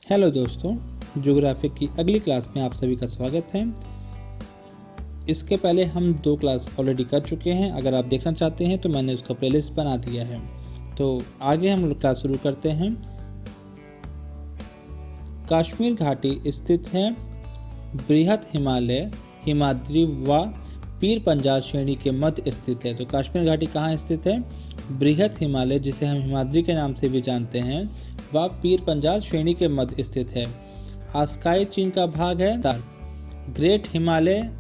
Hello दोस्तों, geography की अगली क्लास में आप सभी का स्वागत है। इसके पहले हम 2 क्लास ऑलरेडी कर चुके हैं। अगर आप देखना चाहते हैं तो मैंने उसका प्लेलिस्ट बना दिया है। तो आगे हम क्लास शुरू करते हैं। कश्मीर घाटी स्थित है। बृहद हिमालय हिमाद्री व पीर पंजाल श्रेणी के मध्य स्थित है। तो कश्मीर घाटी कहाँ स्थित है? बृहद हिमालय, जिसे हम हिमाद्री के नाम से भी जानते हैं, वह पीर पंजाल श्रेणी के मध्य स्थित है। आस्काई चीन का भाग है। ग्रेट हिमालय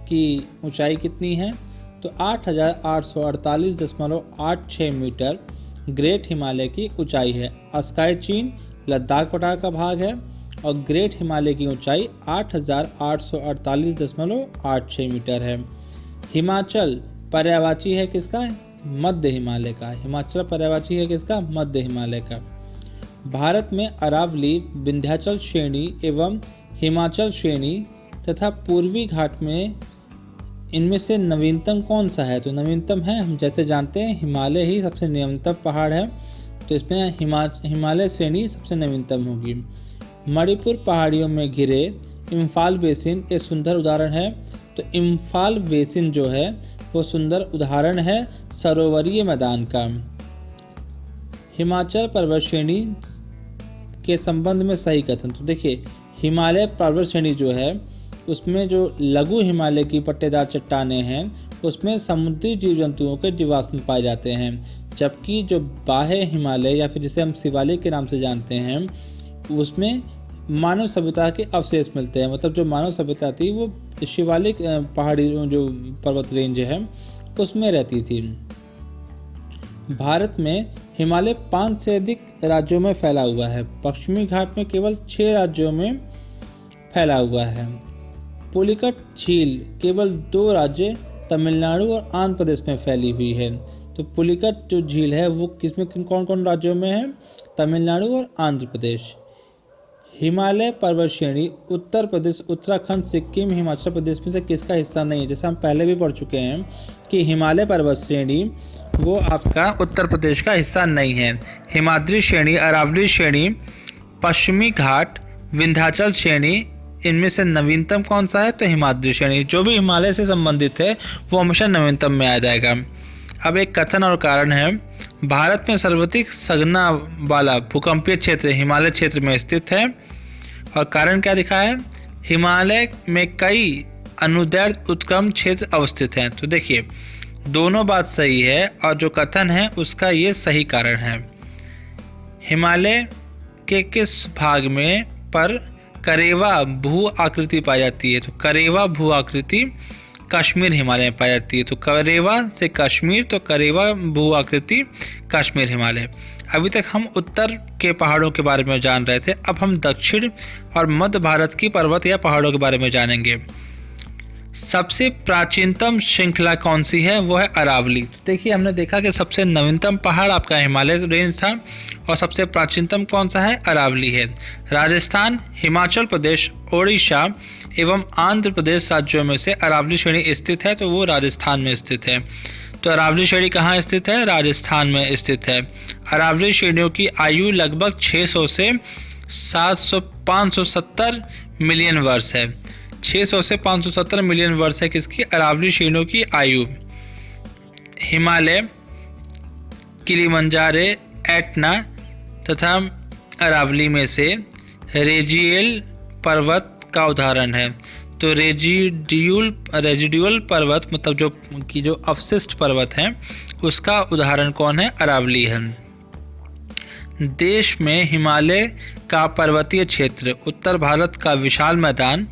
की ऊंचाई कितनी है? तो 8,848.86 मीटर ग्रेट हिमालय की ऊंचाई है। आस्काई चीन लद्दाख पठार का भाग है और ग्रेट हिमालय की ऊंचाई 8,848.86 मीटर है। हिमाचल पर्यायवाची है किसका? मध्य हिमालय का। हिमाचल पर्यायवाची है किसका? मध्य हिमालय का। भारत में अरावली, विंध्याचल श्रेणी एवं हिमाचल श्रेणी तथा पूर्वी घाट में इनमें से नवीनतम कौन सा है? तो नवीनतम है, हम जैसे जानते हैं हिमालय ही सबसे नवीनतम पहाड़ है, तो इसमें हिमालय श्रेणी सबसे नवीनतम होगी। मणिपुर पहाड़ियों में घिरे इम्फाल बेसिन एक सुंदर उदाहरण है। तो इम्फाल बेसिन जो है वो सुंदर उदाहरण है सरोवरीय मैदान का। हिमाचल पर्वत श्रेणी के संबंध में सही कथन। तो देखिए, हिमालय पर्वत श्रेणी जो है उसमें जो लघु हिमालय की पट्टेदार चट्टानें हैं उसमें समुद्री जीव जंतुओं के जीवाश्म पाए जाते हैं, जबकि जो बाह्य हिमालय या फिर जिसे हम शिवालिक के नाम से जानते हैं उसमें मानव सभ्यता के अवशेष मिलते हैं। मतलब जो मानव सभ्यता थी वो शिवालिक पहाड़ी जो पर्वत रेंज है उसमें रहती थी। भारत में हिमालय 5 से अधिक राज्यों में फैला हुआ है। पश्चिमी घाट में केवल 6 राज्यों में फैला हुआ है। पुलिकट झील केवल 2 राज्य तमिलनाडु और आंध्र प्रदेश में फैली हुई है। तो पुलिकट जो झील है वो किसमें कौन कौन राज्यों में है? तमिलनाडु और आंध्र प्रदेश। हिमालय पर्वत श्रेणी उत्तर प्रदेश, उत्तराखंड, सिक्किम, हिमाचल प्रदेश में से किसका हिस्सा नहीं है? जैसे हम पहले भी पढ़ चुके हैं कि हिमालय पर्वत श्रेणी वो आपका उत्तर प्रदेश का हिस्सा नहीं है। हिमाद्री श्रेणी, अरावली श्रेणी, पश्चिमी घाट, विंध्याचल श्रेणी, इनमें से नवीनतम कौन सा है? तो हिमाद्री श्रेणी। जो भी हिमालय से संबंधित है वो हमेशा नवीनतम में आ जाएगा। अब एक कथन और कारण है। भारत में सर्वाधिक सघना वाला भूकंपीय क्षेत्र हिमालय क्षेत्र में स्थित है। और कारण क्या दिखा है? हिमालय में कई अनुदैर्ध्य उत्क्रम क्षेत्र अवस्थित हैं। तो देखिए, दोनों बात सही है और जो कथन है उसका ये सही कारण है। हिमालय के किस भाग में पर करेवा भू आकृति पाई जाती है? तो करेवा भू आकृति कश्मीर हिमालय में पाई जाती है। तो करेवा से कश्मीर, तो करेवा भू आकृति कश्मीर हिमालय। अभी तक हम उत्तर के पहाड़ों के बारे में जान रहे थे, अब हम दक्षिण और मध्य भारत की पर्वत या पहाड़ों के बारे में जानेंगे। सबसे प्राचीनतम श्रृंखला कौन सी है? वो है अरावली। देखिए, हमने देखा कि सबसे नवीनतम पहाड़ आपका हिमालय रेंज था और सबसे प्राचीनतम कौन सा है? अरावली है। राजस्थान, हिमाचल प्रदेश, ओडिशा एवं आंध्र प्रदेश राज्यों में से अरावली श्रेणी स्थित है, तो वो राजस्थान में स्थित है। तो अरावली श्रेणी कहाँ स्थित है? राजस्थान में स्थित है। अरावली श्रेणियों की आयु लगभग 600 से 570 मिलियन वर्ष है। 600 से 570 मिलियन वर्ष है किसकी? अरावली श्रेणियों की आयु। हिमालय, किलिमंजारो, एटना तथा अरावली में से रेजियल पर्वत का उदाहरण है। तो रेजिडुअल पर्वत मतलब जो अवशिष्ट पर्वत हैं उसका उदाहरण कौन है? अरावली है। देश में हिमालय का पर्वतीय क्षेत्र, उत्तर भारत का विशाल मैदान,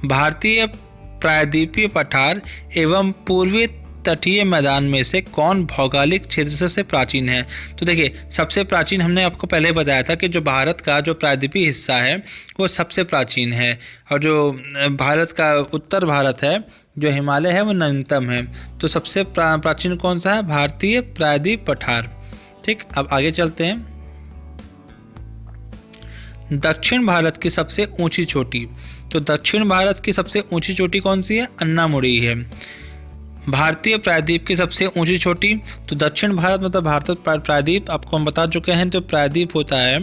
भारतीय प्रायद्वीपीय पठार एवं पूर्वी तटीय मैदान में से कौन भौगोलिक क्षेत्र से प्राचीन है? तो देखिए, सबसे प्राचीन हमने आपको पहले बताया था कि जो भारत का जो प्रायद्वीपीय हिस्सा है वो सबसे प्राचीन है और जो भारत का उत्तर भारत है, जो हिमालय है, वो नवीनतम है। तो सबसे प्राचीन कौन सा है? भारतीय प्रायद्वीप पठार। ठीक, अब आगे चलते हैं। दक्षिण भारत की सबसे ऊंची चोटी। तो दक्षिण भारत की सबसे ऊंची चोटी कौन सी है? अन्नामुड़ी है। भारतीय प्रायद्वीप की सबसे ऊंची चोटी, तो दक्षिण भारत मतलब भारत प्रायद्वीप आपको हम बता चुके हैं। तो प्रायद्वीप होता है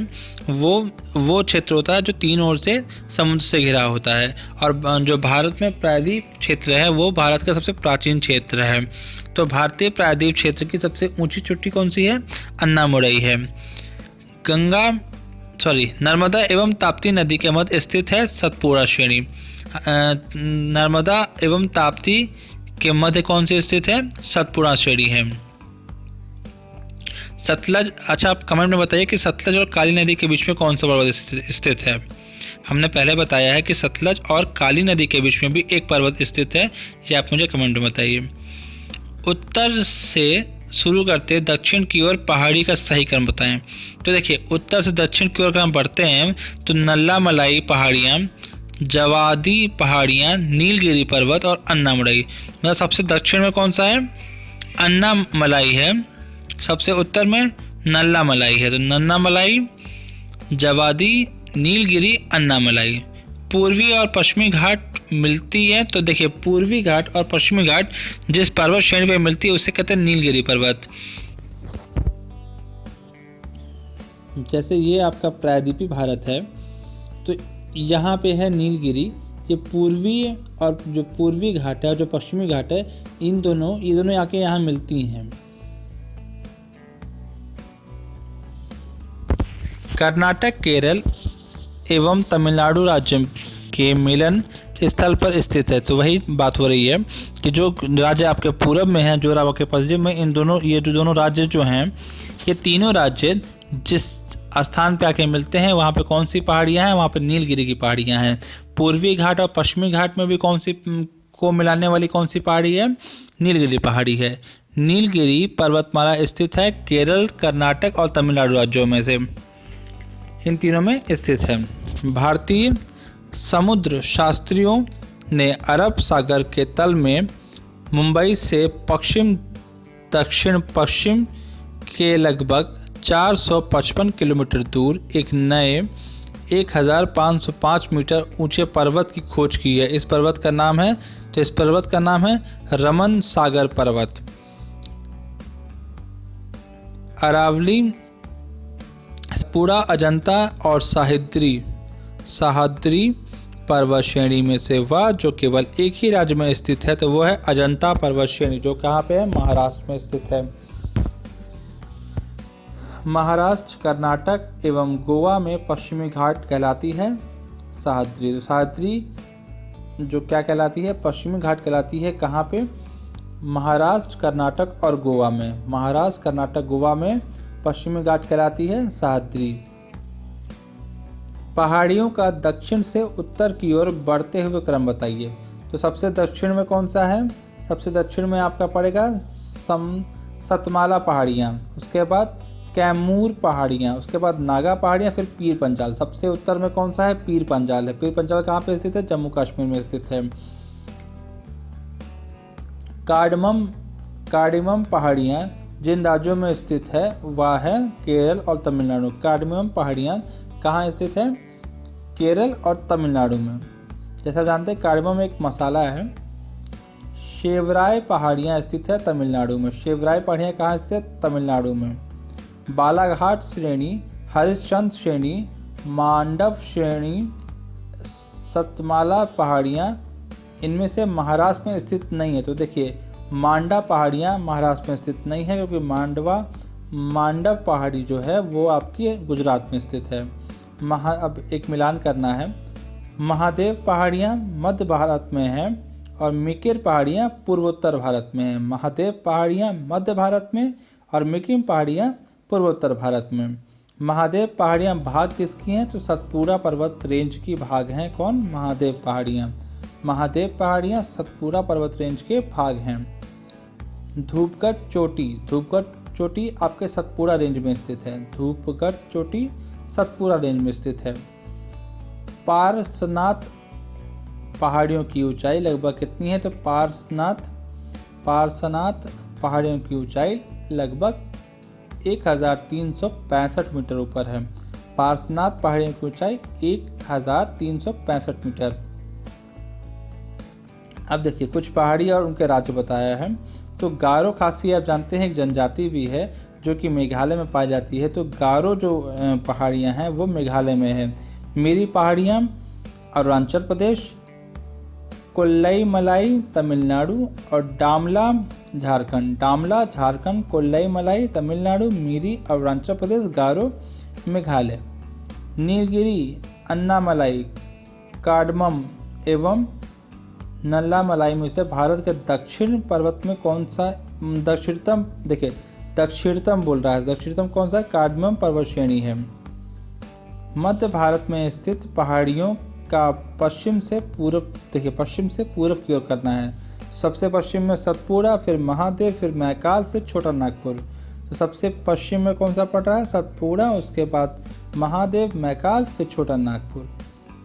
वो क्षेत्र होता है जो तीन ओर से समुद्र से घिरा होता है, और जो भारत में प्रायद्वीप क्षेत्र है वो भारत का सबसे प्राचीन क्षेत्र है। तो भारतीय प्रायद्वीप क्षेत्र की सबसे ऊंची चोटी कौन सी है? अन्नामुड़ई है। नर्मदा एवं ताप्ती नदी के मध्य स्थित है सतपुड़ा श्रेणी। नर्मदा एवं ताप्ती के मध्य कौन सी स्थित है? सतपुड़ा श्रेणी है। सतलज, अच्छा आप कमेंट में बताइए कि सतलज और काली नदी के बीच में कौन सा पर्वत स्थित है? हमने पहले बताया है कि सतलज और काली नदी के बीच में भी एक पर्वत स्थित है, ये आप मुझे कमेंट में बताइए। उत्तर से शुरू करते दक्षिण की ओर पहाड़ी का सही क्रम बताएं। तो देखिए, उत्तर से दक्षिण की ओर अगर हम बढ़ते हैं तो नल्ला मलाई पहाड़ियाँ, जवादी पहाड़ियाँ, नीलगिरी पर्वत और अन्नामलाई। मतलब सबसे दक्षिण में कौन सा है? अन्नामलाई है। सबसे उत्तर में नल्ला मलाई है। तो नन्ना मलाई, जवादी, नीलगिरी, अन्नामलाई। पूर्वी और पश्चिमी घाट मिलती है। तो देखिए, पूर्वी घाट और पश्चिमी घाट जिस पर्वत श्रेणी पे मिलती है उसे कहते हैं नीलगिरी पर्वत। जैसे ये आपका प्रायद्वीपी भारत है, तो यहाँ पे है नीलगिरी। ये पूर्वी और जो पूर्वी घाट है और जो पश्चिमी घाट है, ये दोनों आके यहाँ मिलती हैं। कर्नाटक, केरल एवं तमिलनाडु राज्य के मिलन स्थल पर स्थित है। तो वही बात हो रही है कि जो राज्य आपके पूरब में है, जो आपके पश्चिम में, ये जो दोनों राज्य जो हैं, ये तीनों राज्य जिस स्थान पे आके मिलते हैं वहाँ पे कौन सी पहाड़ियाँ हैं? वहाँ पे नीलगिरी की पहाड़ियाँ हैं। पूर्वी घाट और पश्चिमी घाट में भी कौन सी को मिलाने वाली कौन सी पहाड़ी है? नीलगिरी पहाड़ी है। नीलगिरी पर्वतमाला स्थित है केरल, कर्नाटक और तमिलनाडु राज्यों में से, इन तीनों में स्थित है। भारतीय समुद्र शास्त्रियों ने अरब सागर के तल में मुंबई से पश्चिम दक्षिण पश्चिम के लगभग 455 किलोमीटर दूर एक नए 1505 मीटर ऊंचे पर्वत की खोज की है। इस पर्वत का नाम है रमन सागर पर्वत। अरावली, सतपुड़ा, अजंता और सह्याद्री पर्वत श्रेणी में से वह जो केवल एक ही राज्य में स्थित है, तो वो है अजंता पर्वत श्रेणी, जो कहाँ पे है? महाराष्ट्र में स्थित है। महाराष्ट्र, कर्नाटक एवं गोवा में पश्चिमी घाट कहलाती है सह्याद्री। तो सह्याद्री जो क्या कहलाती है? पश्चिमी घाट कहलाती है। कहाँ पे? महाराष्ट्र, कर्नाटक और गोवा में। महाराष्ट्र, कर्नाटक, गोवा में पश्चिमी घाट कहलाती है सह्याद्री। पहाड़ियों का दक्षिण से उत्तर की ओर बढ़ते हुए क्रम बताइए। तो सबसे दक्षिण में कौन सा है? सबसे दक्षिण में आपका पड़ेगा सतमाला पहाड़ियाँ, उसके बाद कैमूर पहाड़ियाँ, उसके बाद नागा पहाड़ियाँ, फिर पीर पंजाल। सबसे उत्तर में कौन सा है? पीर पंजाल है। पीर पंजाल कहाँ पे स्थित है? जम्मू कश्मीर में स्थित है। कार्डमम पहाड़ियाँ जिन राज्यों में स्थित है वह है केरल और तमिलनाडु। कार्डमम पहाड़ियाँ कहाँ स्थित है? केरल और तमिलनाडु में। जैसा जानते हैं कार्डमम एक मसाला है। शेवराय पहाड़ियाँ स्थित है तमिलनाडु में। शेवराय पहाड़ियाँ कहाँ स्थित है? तमिलनाडु में। बालाघाट श्रेणी, हरिश्चंद्र श्रेणी, मांडव श्रेणी, सतमाला पहाड़ियाँ इनमें से महाराष्ट्र में स्थित नहीं है। तो देखिए, मांडा पहाड़ियाँ महाराष्ट्र में स्थित नहीं है, क्योंकि मांडव पहाड़ी जो है वो आपकी गुजरात में स्थित है। अब एक मिलान करना है। महादेव पहाड़ियाँ मध्य भारत में हैं और मिकिर पहाड़ियाँ पूर्वोत्तर भारत में हैं। महादेव पहाड़ियाँ मध्य भारत में और मिकिर पहाड़ियाँ पूर्वोत्तर भारत में। महादेव पहाड़ियाँ भाग किसकी हैं? तो सतपुड़ा पर्वत रेंज की भाग हैं। कौन? महादेव पहाड़ियाँ। महादेव पहाड़ियाँ सतपुड़ा पर्वत रेंज के भाग हैं। धूपगढ़ चोटी आपके सतपुड़ा रेंज में स्थित है। धूपगढ़ चोटी सतपुड़ा रेंज में स्थित है। पारसनाथ पहाड़ियों की ऊंचाई लगभग कितनी है? तो पारसनाथ पहाड़ियों की ऊंचाई लगभग 1365 मीटर ऊपर है। पारसनाथ पहाड़ियों की ऊंचाई 1365 मीटर। अब देखिए कुछ पहाड़ी और उनके राज्य बताया है। तो गारो खासी आप जानते हैं एक जनजाति भी है जो कि मेघालय में पाई जाती है। तो गारो जो पहाड़ियाँ हैं वो मेघालय में है। मिरी पहाड़ियाँ अरुणाचल प्रदेश, कोल्लई मलाई तमिलनाडु और डामला झारखंड। डामला झारखंड, कोल्लई मलाई तमिलनाडु, मिरी अरुणाचल प्रदेश, गारो मेघालय। नीलगिरी, अन्नामलाई, कार्डमम एवं नल्लामलाई में से भारत के दक्षिण पर्वत में कौन सा दक्षिणतम, देखिए दक्षिणतम बोल रहा है, दक्षिणतम कौन सा कार्डमम पर्वत श्रेणी है। मध्य भारत में स्थित पहाड़ियों का पश्चिम से पूर्व, देखिए पश्चिम से पूर्व की ओर करना है। सबसे पश्चिम में सतपुड़ा, फिर महादेव, फिर मैकाल, फिर छोटा नागपुर। तो सबसे पश्चिम में कौन सा पड़ रहा है, सतपुड़ा, उसके बाद महादेव, मैकाल, फिर छोटा नागपुर।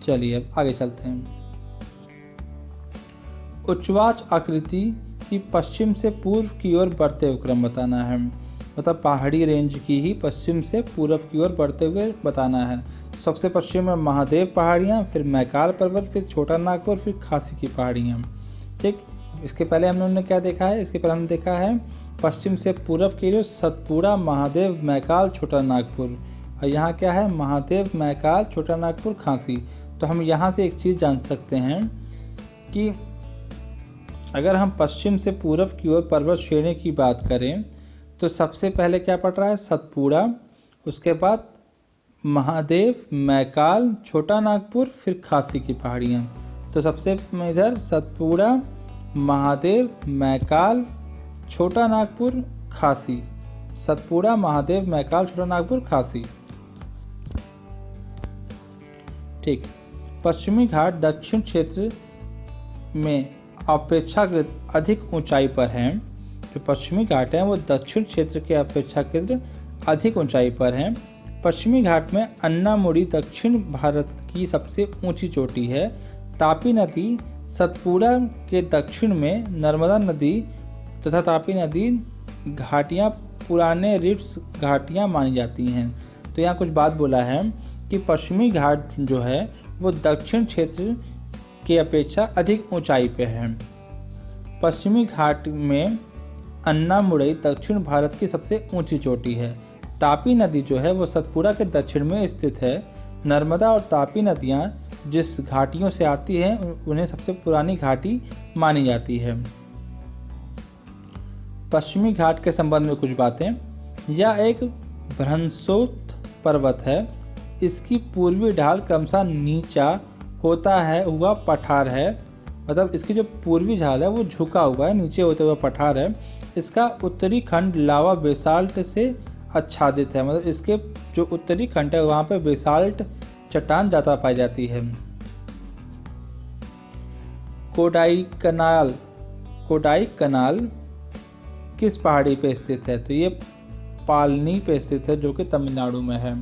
चलिए अब आगे चलते हैं। उच्चवाच आकृति की पश्चिम से पूर्व की ओर बढ़ते हुए क्रम बताना है। मतलब पहाड़ी रेंज की ही पश्चिम से पूर्व की ओर बढ़ते हुए बताना है। सबसे पश्चिम में महादेव पहाड़ियाँ, फिर मैकाल पर्वत, फिर छोटा नागपुर, फिर खासी की पहाड़ियाँ। ठीक, इसके पहले हमने क्या देखा है, इसके पहले हमने देखा है पश्चिम से पूर्व के लिए सतपुड़ा, महादेव, मैकाल, छोटा नागपुर। और यहाँ क्या है, महादेव, मैकाल, छोटा नागपुर, खासी। तो हम यहाँ से एक चीज़ जान सकते हैं कि अगर हम पश्चिम से पूर्व की ओर पर्वत श्रेणी की बात करें तो सबसे पहले क्या पड़ रहा है, सतपुड़ा, उसके बाद महादेव, मैकाल, छोटा नागपुर, फिर खासी की पहाड़ियाँ। तो सबसे इधर सतपुड़ा, महादेव, मैकाल, छोटा नागपुर, खासी। सतपुड़ा, महादेव, मैकाल, छोटा नागपुर, खासी। ठीक, पश्चिमी घाट दक्षिण क्षेत्र में अपेक्षाकृत अधिक ऊंचाई पर हैं। जो पश्चिमी घाट हैं वो दक्षिण क्षेत्र के अपेक्षाकृत अधिक ऊंचाई पर हैं। पश्चिमी घाट में अन्नामुड़ी दक्षिण भारत की सबसे ऊंची चोटी है। तापी नदी सतपुड़ा के दक्षिण में, नर्मदा नदी तथा तापी नदी घाटियाँ पुराने रिफ्ट्स घाटियाँ मानी जाती हैं। तो यहाँ कुछ बात बोला है कि पश्चिमी घाट जो है वो दक्षिण क्षेत्र की अपेक्षा अधिक ऊंचाई पे है। पश्चिमी घाट में अन्नामुड़ई दक्षिण भारत की सबसे ऊंची चोटी है। तापी नदी जो है वो सतपुड़ा के दक्षिण में स्थित है। नर्मदा और तापी नदियाँ जिस घाटियों से आती हैं उन्हें सबसे पुरानी घाटी मानी जाती है। पश्चिमी घाट के संबंध में कुछ बातें। यह एक भ्रंशोत्थ पर्वत है। इसकी पूर्वी ढाल क्रमशः नीचा होता है हुआ पठार है। मतलब इसकी जो पूर्वी ढाल है वो झुका हुआ है, नीचे होते हुआ पठार है। इसका उत्तरी खंड लावा बेसाल्ट से आच्छादित है। मतलब इसके जो उत्तरी खंड है वहाँ पे बेसाल्ट चट्टान ज़्यादा पाई जाती है। कोडाई कनाल किस पहाड़ी पे स्थित है, तो ये पालनी पे स्थित है जो कि तमिलनाडु में है।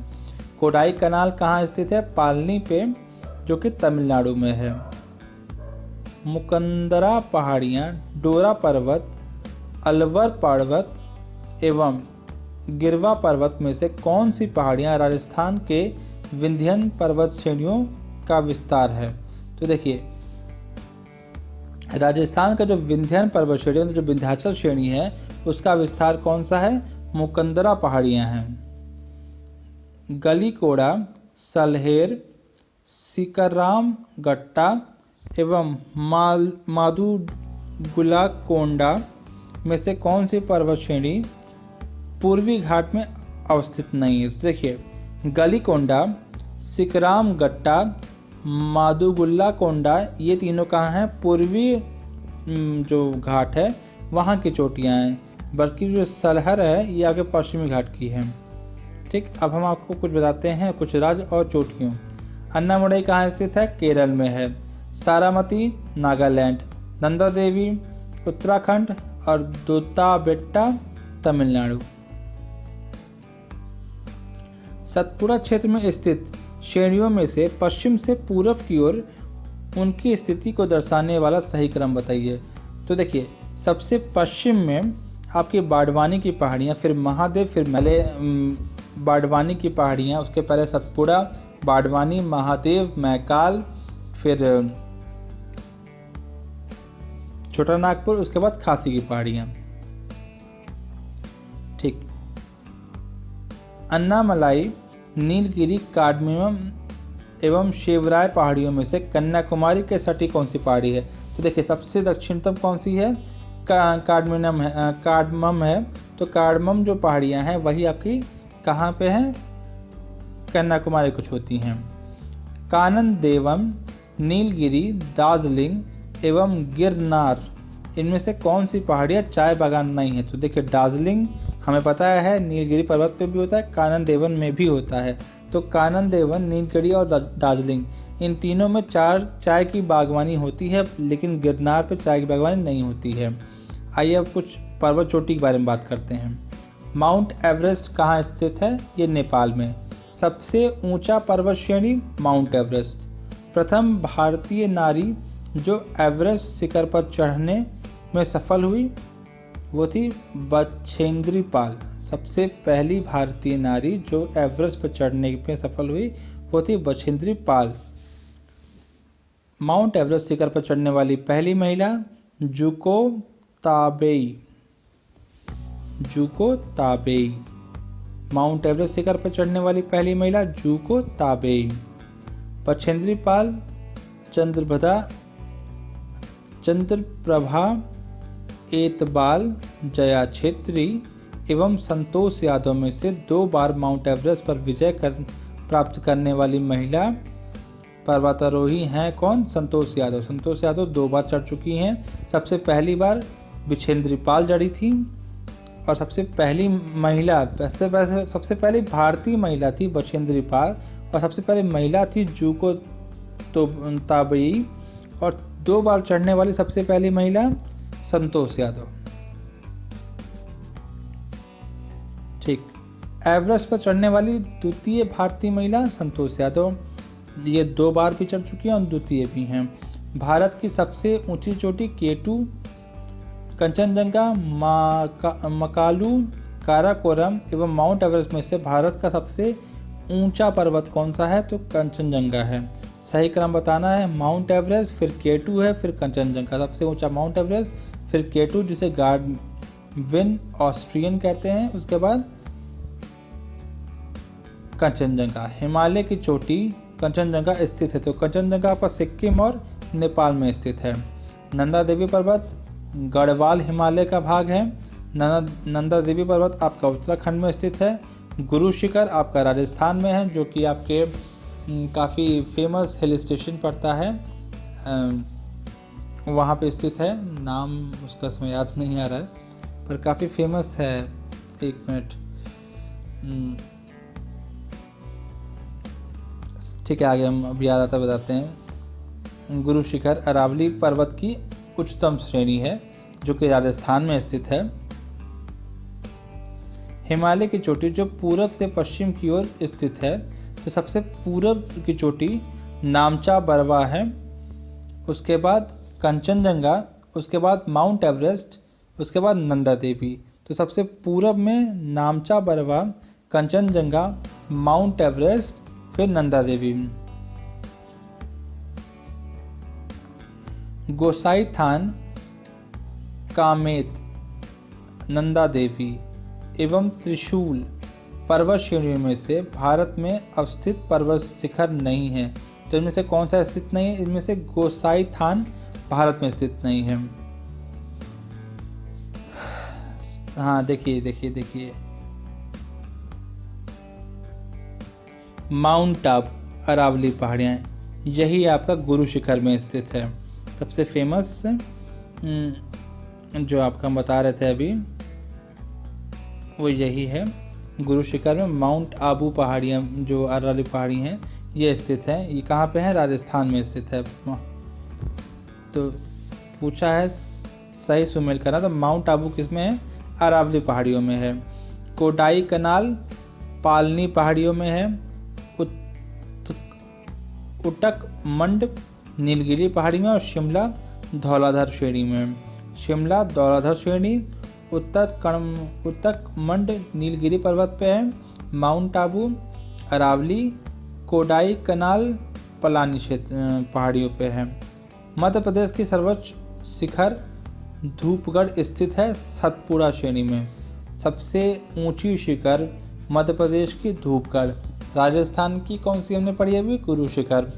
कोडाई कनाल कहाँ स्थित है, पालनी पे जो कि तमिलनाडु में है। मुकंदरा पहाड़ियाँ, डोरा पर्वत, अलवर पर्वत एवं गिरवा पर्वत में से कौन सी पहाड़ियाँ राजस्थान के विंध्यन पर्वत श्रेणियों का विस्तार है। तो देखिए राजस्थान का जो विंध्यन पर्वत श्रेणी मतलब जो विंध्याचल श्रेणी है उसका विस्तार कौन सा है, मुकंदरा पहाड़ियाँ हैं। गलीकोड़ा, सलहेर, सिकराम गट्टा एवं मादुगुला कोंडा में से कौन सी पर्वत श्रेणी पूर्वी घाट में अवस्थित नहीं है। तो देखिए गलीकोंडा, सिकराम गट्टा, मादुगुल्ला कोंडा ये तीनों कहाँ हैं, पूर्वी जो घाट है वहाँ की चोटियाँ हैं। बल्कि जो सलहर है ये आगे पश्चिमी घाट की है। ठीक, अब हम आपको कुछ बताते हैं कुछ राज्य और चोटियों। अन्नामुड़ई कहाँ स्थित है, केरल में है। सारामती नागालैंड, नंदा देवी उत्तराखंड और दोताबेट्टा तमिलनाडु। सतपुड़ा क्षेत्र में स्थित श्रेणियों में से पश्चिम से पूर्व की ओर उनकी स्थिति को दर्शाने वाला सही क्रम बताइए। तो देखिए सबसे पश्चिम में आपकी बाड़वानी की पहाड़ियाँ, फिर महादेव, फिर मैले बाड़वानी की पहाड़ियाँ, उसके पहले सतपुड़ा, बाड़वानी, महादेव, मैकाल, फिर छोटा नागपुर, उसके बाद खासी की पहाड़ियाँ। ठीक। अन्नामलाई, नीलगिरी, कार्डमियम एवं शिवराय पहाड़ियों में से कन्याकुमारी के सटी कौन सी पहाड़ी है? तो देखिए सबसे दक्षिणतम कौन सी है? कार्डमियम है, कार्डमम है। तो कार्डमम जो पहाड़ियाँ हैं वही आपकी कहाँ पे हैं? कन्याकुमारी कुछ होती हैं। कानन देवम, नीलगिरी, दार्जिलिंग एवं गिरनार, इनमें से कौन सी पहाड़ियाँ चाय बागान नहीं है? तो देखिए दार्जिलिंग हमें पता है नीलगिरी पर्वत पे भी होता है, कानन देवन में भी होता है। तो कानन देवन, नीलगिरी और दार्जिलिंग, इन तीनों में चाय की बागवानी होती है, लेकिन गिरनार पे चाय की बागवानी नहीं होती है। आइए अब कुछ पर्वत चोटी के बारे में बात करते हैं। माउंट एवरेस्ट कहाँ स्थित है? ये नेपाल में। सबसे ऊंचा पर्वत श्रेणी माउंट एवरेस्ट। प्रथम भारतीय नारी जो एवरेस्ट शिखर पर चढ़ने में सफल हुई वो थी बछेंद्री पाल। सबसे पहली भारतीय नारी जो एवरेस्ट पर चढ़ने में सफल हुई वो थी बछेंद्री पाल। माउंट एवरेस्ट शिखर पर चढ़ने वाली पहली महिला Dzukou Tabei. Dzukou Tabei. Mount Everest शिखर पर चढ़ने वाली पहली महिला जुको ताबेई। बछेंद्री पाल चंद्रप्रभा एतबाल, जया छेत्री एवं संतोष यादव में से 2 बार माउंट एवरेस्ट पर विजय प्राप्त करने वाली महिला पर्वतारोही हैं कौन? संतोष यादव। संतोष यादव 2 बार चढ़ चुकी हैं। सबसे पहली बार बछेंद्री पाल चढ़ी थी और सबसे पहली भारतीय महिला थी बछेंद्री पाल और सबसे पहली महिला थी जुको ताबेई और 2 बार चढ़ने वाली सबसे पहली महिला संतोष यादव। ठीक। एवरेस्ट पर चढ़ने वाली द्वितीय भारतीय महिला संतोष यादव, ये 2 बार भी चढ़ चुकी हैं और द्वितीय भी हैं। भारत की सबसे ऊंची चोटी K2, कंचनजंगा, मकालू, काराकोरम एवं माउंट एवरेस्ट में से भारत का सबसे ऊंचा पर्वत कौन सा है? तो कंचनजंगा है। सही क्रम बताना है, माउंट एवरेस्ट, फिर K2 है, फिर कंचनजंगा। सबसे ऊंचा माउंट एवरेस्ट, फिर K2 जिसे गार्डविन ऑस्ट्रियन कहते हैं, उसके बाद कंचनजंगा। हिमालय की चोटी कंचनजंगा स्थित है, तो कंचनजंगा आपका सिक्किम और नेपाल में स्थित है। नंदा देवी पर्वत गढ़वाल हिमालय का भाग है। नंदा देवी पर्वत आपका उत्तराखंड में स्थित है। गुरु शिखर आपका राजस्थान में है, जो कि आपके काफ़ी फेमस हिल स्टेशन पड़ता है, वहाँ पे स्थित है। नाम उसका समय याद नहीं आ रहा है पर काफ़ी फेमस है। 1 मिनट। ठीक है, आगे हम अब याद आता बताते हैं। गुरु शिखर अरावली पर्वत की उच्चतम श्रेणी है जो कि राजस्थान में स्थित है। हिमालय की चोटी जो पूरब से पश्चिम की ओर स्थित है, तो सबसे पूरब की चोटी नामचा बरवा है, उसके बाद कंचनजंगा, उसके बाद माउंट एवरेस्ट, उसके बाद नंदा देवी। तो सबसे पूरब में नामचा बरवा, कंचनजंगा, माउंट एवरेस्ट, फिर नंदा देवी। गोसाई थान, कामेत, नंदा देवी एवं त्रिशूल पर्वत श्रेणियों में से भारत में अवस्थित पर्वत शिखर नहीं है। तो इनमें से कौन सा स्थित नहीं है? इनमें से गोसाई थान भारत में स्थित नहीं है। हाँ, देखिए माउंट आबू अरावली पहाड़ियाँ, यही आपका गुरु शिखर में स्थित है। सबसे फेमस जो आपका हम बता रहे थे अभी वो यही है। गुरु शिखर में माउंट आबू पहाड़ियाँ जो अरावली पहाड़ी हैं ये स्थित है। ये कहाँ पे है? राजस्थान में स्थित है। तो पूछा है सही सुमेल करना, तो माउंट आबू किस में है? अरावली पहाड़ियों में है। कोडाई कनाल पालनी पहाड़ियों में है। उटक मंड नीलगिरी पहाड़ी में और शिमला धौलाधर श्रेणी में। शिमला धौलाधर श्रेणी उत्तक मंड नीलगिरी पर्वत पे है। माउंट आबू अरावली कोडाई कनाल पलानी क्षेत्र पहाड़ियों पे है। मध्य प्रदेश की सर्वोच्च शिखर धूपगढ़ स्थित है सतपुड़ा श्रेणी में। सबसे ऊंची शिखर मध्य प्रदेश की धूपगढ़। राजस्थान की कौन सी हमने पढ़ी अभी? गुरु शिखर।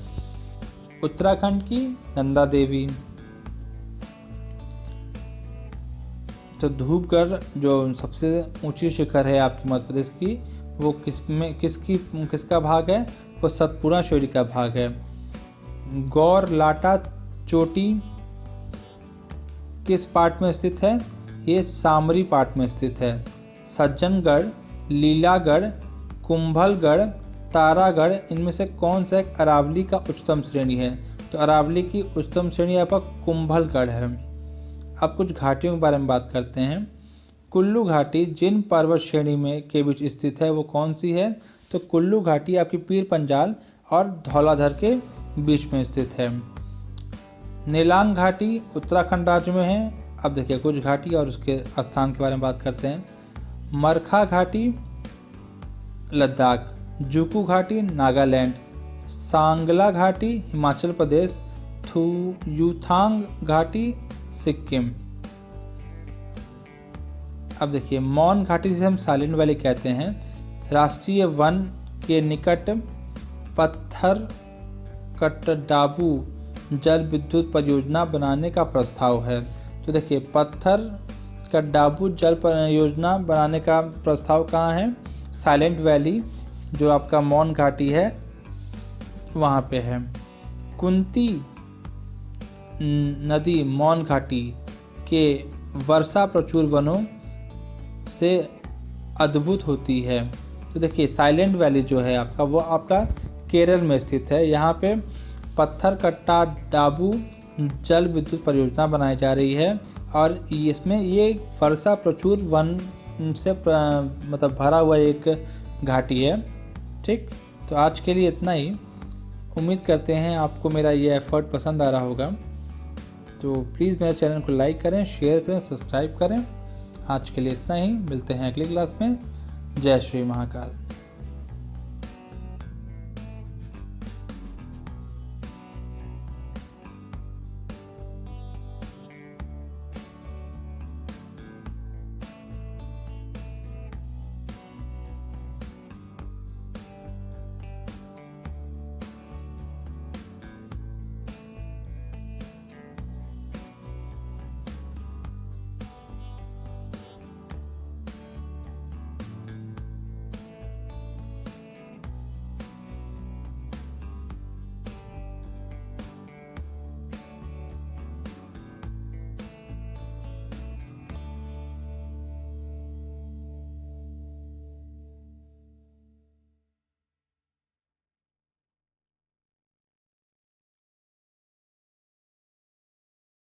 उत्तराखंड की नंदा देवी। तो धूपगढ़ जो सबसे ऊंची शिखर है आपकी मध्य प्रदेश की, वो किसका भाग है? वो सतपुड़ा श्रेणी का भाग है। गौर लाटा चोटी किस पार्ट में स्थित है? ये सामरी पार्ट में स्थित है। सज्जनगढ़, लीलागढ़, कुंभलगढ़, तारागढ़, इनमें से कौन सा एक अरावली का उच्चतम श्रेणी है? तो अरावली की उच्चतम श्रेणी आपका कुंभलगढ़ है। अब कुछ घाटियों के बारे में बात करते हैं। कुल्लू घाटी जिन पर्वत श्रेणी में के बीच स्थित है वो कौन सी है? तो कुल्लू घाटी आपकी पीर पंजाल और धौलाधर के बीच में स्थित है। नीलांग घाटी उत्तराखंड राज्य में है। अब देखिए कुछ घाटी और उसके स्थान के बारे में बात करते हैं। मरखा घाटी लद्दाख, जुकू घाटी नागालैंड, सांगला घाटी हिमाचल प्रदेश, यूथांग घाटी सिक्किम। अब देखिए मौन घाटी जिसे हम साइलेंट वैली कहते हैं, राष्ट्रीय वन के निकट पत्थर कट्टाडू जल विद्युत परियोजना बनाने का प्रस्ताव है। तो देखिए पत्थर कट्टाडू जल परियोजना बनाने का प्रस्ताव कहाँ है? साइलेंट वैली जो आपका मौन घाटी है वहाँ पे है। कुंती नदी मौन घाटी के वर्षा प्रचुर वनों से अद्भुत होती है। तो देखिए साइलेंट वैली जो है आपका वो आपका केरल में स्थित है। यहाँ पे पत्थर कट्टाडू जल विद्युत परियोजना बनाई जा रही है और इसमें ये वर्षा प्रचुर वन से मतलब भरा हुआ एक घाटी है। ठीक, तो आज के लिए इतना ही। उम्मीद करते हैं आपको मेरा ये एफर्ट पसंद आ रहा होगा। तो प्लीज़ मेरे चैनल को लाइक करें, शेयर करें, सब्सक्राइब करें। आज के लिए इतना ही, मिलते हैं अगली क्लास में। जय श्री महाकाल।